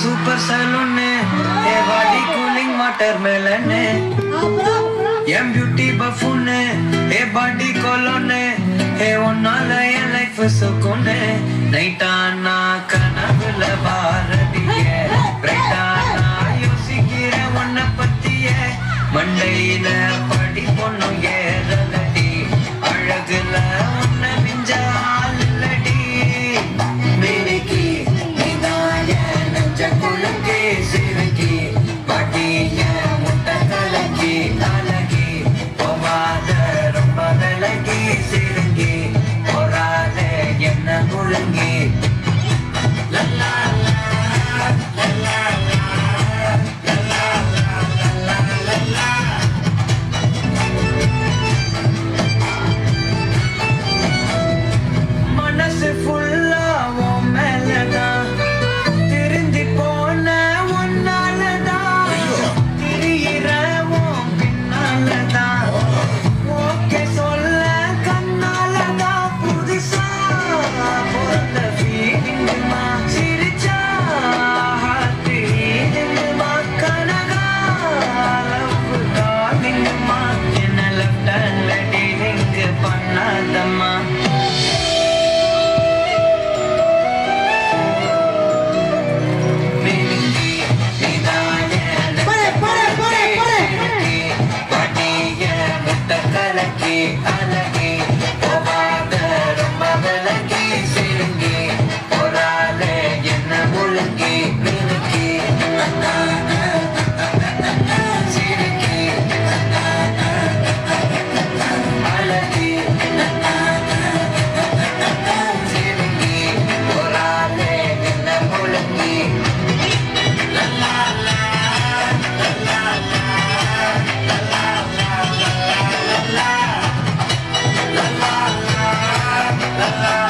super saloon ஏ body cooling water melon எம் beauty buffoon ஏ பாடி கொலோன் ஏ ஒன்னால என் லைஃப் சுக்குன்னு நைட்டானா கனவுல பாரதிய பிரைட்டானா யோசிக்கிற உன்னை பத்திய மண்டையில படி பொண்ணு ஏறலடி அழகுல உன்னை மிஞ்ச ஆளடி மேனிக்கு நீதாய நெஞ்ச குலுக்கி சிறுக்கி பாட்டிய முட்டை கலக்கி அழகி போவாத ரொம்ப விலகி சிறுங்கி போராத என்ன முழுங்கி லல்லா லல்லா மனசு ஃபுல்லா உன் மேலதான் திருந்தி போன உன்னாலதான் திரியிற உன் பின்னாலதான் ஓகே சொல்ல கண்ணாலதான் புதுசா போற ஃபீலிங்குமா சிரிச்சா ஹார்ட் பீட்டிங்குமா கனகா லவ் டார்லிங்குமா என்ன லெஃப்ட் ஹேண்ட்ல டீலிங் பண்ணாதம்மா அழகி போவாத ரொம்ப விலகி சிறுங்கி போராத என்ன முழுங்கி மினுக்கி சிறுங்கி அழகி சிறுங்கி போராத என்ன முழுங்கி லல்லா la